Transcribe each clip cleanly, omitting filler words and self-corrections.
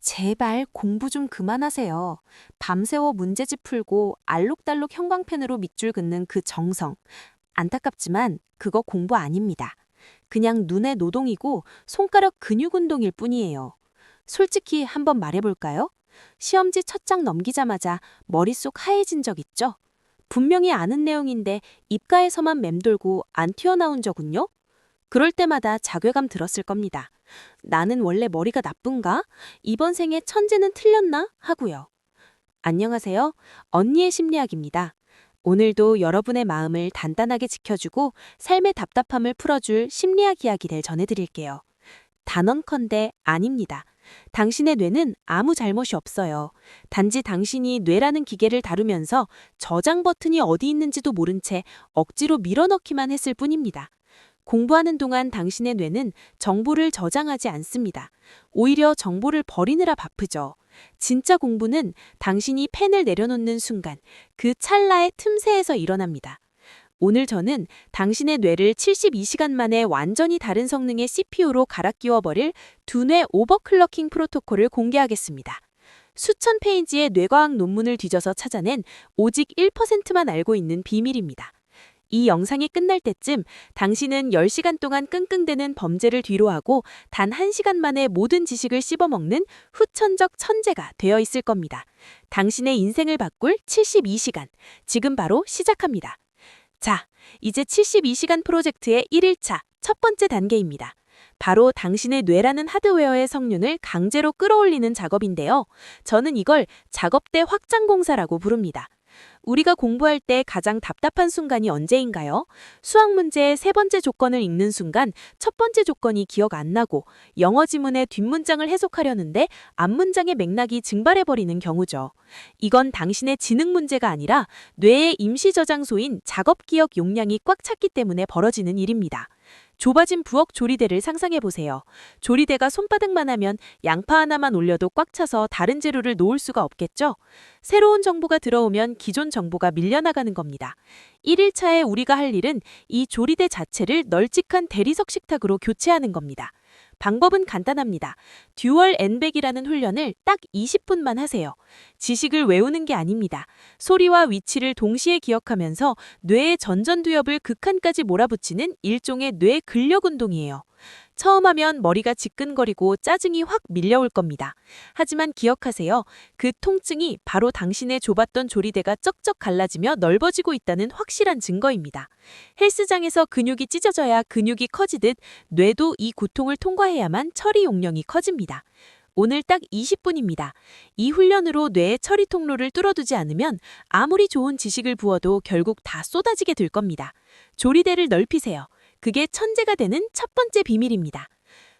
제발 공부 좀 그만하세요. 밤새워 문제집 풀고 알록달록 형광펜으로 밑줄 긋는 그 정성. 안타깝지만 그거 공부 아닙니다. 그냥 눈의 노동이고 손가락 근육 운동일 뿐이에요. 솔직히 한번 말해볼까요? 시험지 첫 장 넘기자마자 머릿속 하얘진 적 있죠? 분명히 아는 내용인데 입가에서만 맴돌고 안 튀어나온 적은요? 그럴 때마다 자괴감 들었을 겁니다. 나는 원래 머리가 나쁜가? 이번 생에 천재는 틀렸나? 하고요. 안녕하세요. 언니의 심리학입니다. 오늘도 여러분의 마음을 단단하게 지켜주고 삶의 답답함을 풀어줄 심리학 이야기를 전해드릴게요. 단언컨대 아닙니다. 당신의 뇌는 아무 잘못이 없어요. 단지 당신이 뇌라는 기계를 다루면서 저장 버튼이 어디 있는지도 모른 채 억지로 밀어넣기만 했을 뿐입니다. 공부하는 동안 당신의 뇌는 정보를 저장하지 않습니다. 오히려 정보를 버리느라 바쁘죠. 진짜 공부는 당신이 펜을 내려놓는 순간, 그 찰나의 틈새에서 일어납니다. 오늘 저는 당신의 뇌를 72시간 만에 완전히 다른 성능의 CPU로 갈아 끼워버릴 두뇌 오버클럭킹 프로토콜을 공개하겠습니다. 수천 페이지의 뇌과학 논문을 뒤져서 찾아낸 오직 1%만 알고 있는 비밀입니다. 이 영상이 끝날 때쯤 당신은 10시간 동안 끙끙대는 범죄를 뒤로하고 단 1시간 만에 모든 지식을 씹어먹는 후천적 천재가 되어 있을 겁니다. 당신의 인생을 바꿀 72시간, 지금 바로 시작합니다. 자, 이제 72시간 프로젝트의 1일차 첫 번째 단계입니다. 바로 당신의 뇌라는 하드웨어의 성능을 강제로 끌어올리는 작업인데요. 저는 이걸 작업대 확장공사라고 부릅니다. 우리가 공부할 때 가장 답답한 순간이 언제인가요? 수학 문제의 세 번째 조건을 읽는 순간 첫 번째 조건이 기억 안 나고 영어 지문의 뒷문장을 해석하려는데 앞문장의 맥락이 증발해버리는 경우죠. 이건 당신의 지능 문제가 아니라 뇌의 임시 저장소인 작업 기억 용량이 꽉 찼기 때문에 벌어지는 일입니다. 좁아진 부엌 조리대를 상상해보세요. 조리대가 손바닥만 하면 양파 하나만 올려도 꽉 차서 다른 재료를 놓을 수가 없겠죠? 새로운 정보가 들어오면 기존 정보가 밀려나가는 겁니다. 1일차에 우리가 할 일은 이 조리대 자체를 널찍한 대리석 식탁으로 교체하는 겁니다. 방법은 간단합니다. 듀얼 N백이라는 훈련을 딱 20분만 하세요. 지식을 외우는 게 아닙니다. 소리와 위치를 동시에 기억하면서 뇌의 전전두엽을 극한까지 몰아붙이는 일종의 뇌 근력 운동이에요. 처음 하면 머리가 지끈거리고 짜증이 확 밀려올 겁니다. 하지만 기억하세요. 그 통증이 바로 당신의 좁았던 조리대가 쩍쩍 갈라지며 넓어지고 있다는 확실한 증거입니다. 헬스장에서 근육이 찢어져야 근육이 커지듯 뇌도 이 고통을 통과해야만 처리 용량이 커집니다. 오늘 딱 20분입니다. 이 훈련으로 뇌의 처리 통로를 뚫어두지 않으면 아무리 좋은 지식을 부어도 결국 다 쏟아지게 될 겁니다. 조리대를 넓히세요. 그게 천재가 되는 첫 번째 비밀입니다.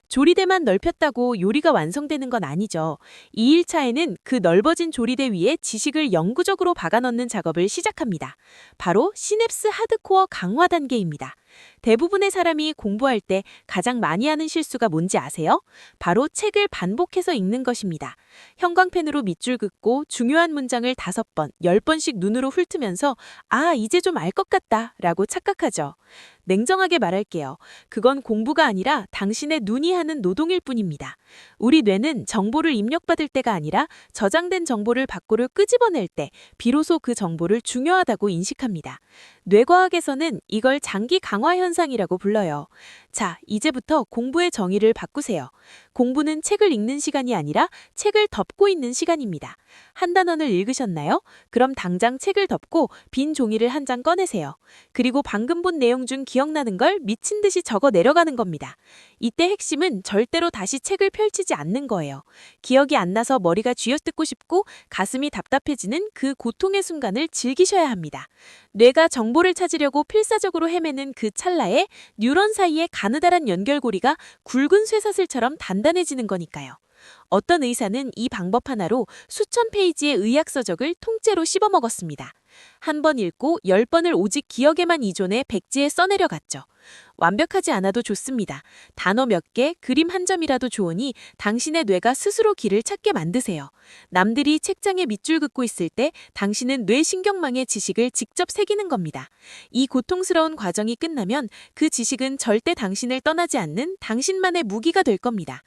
조리대만 넓혔다고 요리가 완성되는 건 아니죠. 2일차에는 그 넓어진 조리대 위에 지식을 영구적으로 박아넣는 작업을 시작합니다. 바로 시냅스 하드코어 강화 단계입니다. 대부분의 사람이 공부할 때 가장 많이 하는 실수가 뭔지 아세요? 바로 책을 반복해서 읽는 것입니다. 형광펜으로 밑줄 긋고 중요한 문장을 5번, 10번씩 눈으로 훑으면서 아, 이제 좀 알 것 같다 라고 착각하죠. 냉정하게 말할게요. 그건 공부가 아니라 당신의 눈이 하는 노동일 뿐입니다. 우리 뇌는 정보를 입력받을 때가 아니라 저장된 정보를 밖으로 끄집어낼 때 비로소 그 정보를 중요하다고 인식합니다. 뇌과학에서는 이걸 장기 강화 현상이라고 불러요. 자, 이제부터 공부의 정의를 바꾸세요. 공부는 책을 읽는 시간이 아니라 책을 덮고 있는 시간입니다. 한 단원을 읽으셨나요? 그럼 당장 책을 덮고 빈 종이를 한 장 꺼내세요. 그리고 방금 본 내용 중 기억나는 걸 미친 듯이 적어 내려가는 겁니다. 이때 핵심은 절대로 다시 책을 펼치지 않는 거예요. 기억이 안 나서 머리가 쥐어뜯고 싶고 가슴이 답답해지는 그 고통의 순간을 즐기셔야 합니다. 뇌가 정보를 찾으려고 필사적으로 헤매는 그 찰나에 뉴런 사이의 가느다란 연결고리가 굵은 쇠사슬처럼 단단해지는 거니까요. 어떤 의사는 이 방법 하나로 수천 페이지의 의학서적을 통째로 씹어먹었습니다. 한 번 읽고 10번을 오직 기억에만 의존해 백지에 써내려갔죠. 완벽하지 않아도 좋습니다. 단어 몇 개, 그림 한 점이라도 좋으니 당신의 뇌가 스스로 길을 찾게 만드세요. 남들이 책장에 밑줄 긋고 있을 때 당신은 뇌신경망에 지식을 직접 새기는 겁니다. 이 고통스러운 과정이 끝나면 그 지식은 절대 당신을 떠나지 않는 당신만의 무기가 될 겁니다.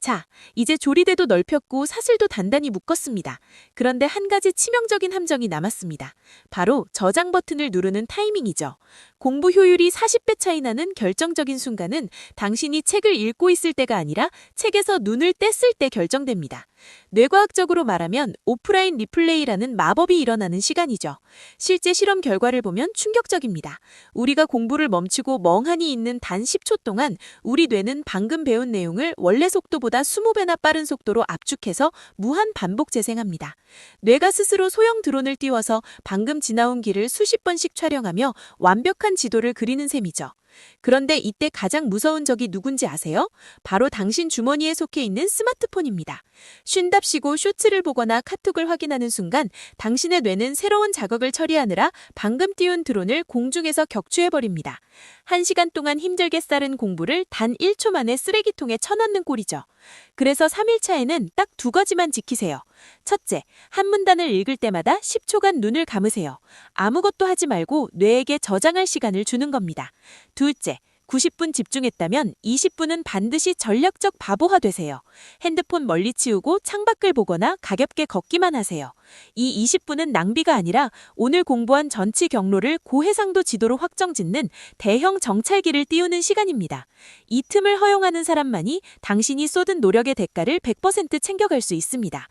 자, 이제 조리대도 넓혔고 사슬도 단단히 묶었습니다. 그런데 한 가지 치명적인 함정이 남았습니다. 바로 저장 버튼을 누르는 타이밍이죠. 공부 효율이 40배 차이 나는 결정적인 순간은 당신이 책을 읽고 있을 때가 아니라 책에서 눈을 뗐을 때 결정됩니다. 뇌과학적으로 말하면 오프라인 리플레이라는 마법이 일어나는 시간이죠. 실제 실험 결과를 보면 충격적입니다. 우리가 공부를 멈추고 멍하니 있는 단 10초 동안 우리 뇌는 방금 배운 내용을 원래 속도보다 20배나 빠른 속도로 압축해서 무한 반복 재생합니다. 뇌가 스스로 소형 드론을 띄워서 방금 지나온 길을 수십 번씩 촬영하며 완벽한 지도를 그리는 셈이죠. 그런데 이때 가장 무서운 적이 누군지 아세요? 바로 당신 주머니에 속해 있는 스마트폰입니다. 쉰답시고 쇼츠를 보거나 카톡을 확인하는 순간 당신의 뇌는 새로운 자극을 처리하느라 방금 띄운 드론을 공중에서 격추해버립니다. 1시간 동안 힘들게 쌓은 공부를 단 1초 만에 쓰레기통에 쳐넣는 꼴이죠. 그래서 3일차에는 딱 2가지만 지키세요. 첫째, 한 문단을 읽을 때마다 10초간 눈을 감으세요. 아무것도 하지 말고 뇌에게 저장할 시간을 주는 겁니다. 둘째, 90분 집중했다면 20분은 반드시 전략적 바보화 되세요. 핸드폰 멀리 치우고 창밖을 보거나 가볍게 걷기만 하세요. 이 20분은 낭비가 아니라 오늘 공부한 전치 경로를 고해상도 지도로 확정짓는 대형 정찰기를 띄우는 시간입니다. 이 틈을 허용하는 사람만이 당신이 쏟은 노력의 대가를 100% 챙겨갈 수 있습니다.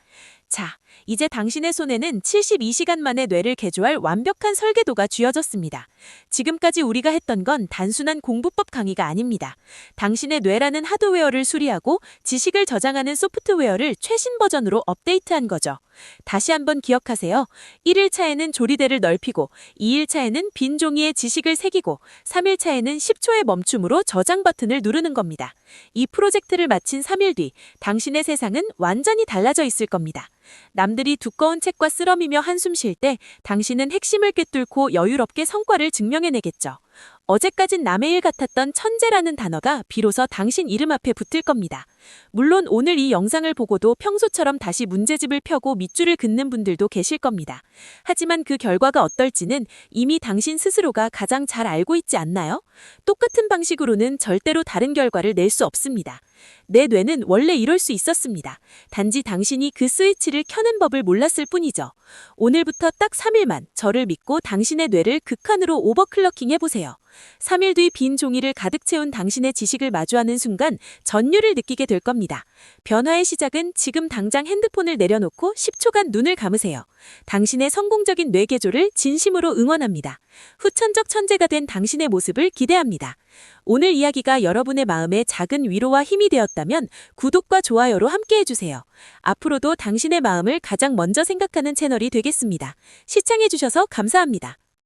자, 이제 당신의 손에는 72시간 만에 뇌를 개조할 완벽한 설계도가 쥐어졌습니다. 지금까지 우리가 했던 건 단순한 공부법 강의가 아닙니다. 당신의 뇌라는 하드웨어를 수리하고 지식을 저장하는 소프트웨어를 최신 버전으로 업데이트한 거죠. 다시 한번 기억하세요. 1일차에는 조리대를 넓히고 2일차에는 빈 종이에 지식을 새기고 3일차에는 10초의 멈춤으로 저장 버튼을 누르는 겁니다. 이 프로젝트를 마친 3일 뒤 당신의 세상은 완전히 달라져 있을 겁니다. 남들이 두꺼운 책과 쓰러미며 한숨 쉴 때 당신은 핵심을 꿰뚫고 여유롭게 성과를 증명해내겠죠. 어제까진 남의 일 같았던 천재라는 단어가 비로소 당신 이름 앞에 붙을 겁니다. 물론 오늘 이 영상을 보고도 평소처럼 다시 문제집을 펴고 밑줄을 긋는 분들도 계실 겁니다. 하지만 그 결과가 어떨지는 이미 당신 스스로가 가장 잘 알고 있지 않나요? 똑같은 방식으로는 절대로 다른 결과를 낼 수 없습니다. 내 뇌는 원래 이럴 수 있었습니다. 단지 당신이 그 스위치를 켜는 법을 몰랐을 뿐이죠. 오늘부터 딱 3일만 저를 믿고 당신의 뇌를 극한으로 오버클럭킹 해보세요. 3일 뒤 빈 종이를 가득 채운 당신의 지식을 마주하는 순간 전율을 느끼게 될 겁니다. 변화의 시작은 지금 당장 핸드폰을 내려놓고 10초간 눈을 감으세요. 당신의 성공적인 뇌 개조를 진심으로 응원합니다. 후천적 천재가 된 당신의 모습을 기대합니다. 오늘 이야기가 여러분의 마음에 작은 위로와 힘이 되었다면 구독과 좋아요로 함께해주세요. 앞으로도 당신의 마음을 가장 먼저 생각하는 채널이 되겠습니다. 시청해주셔서 감사합니다.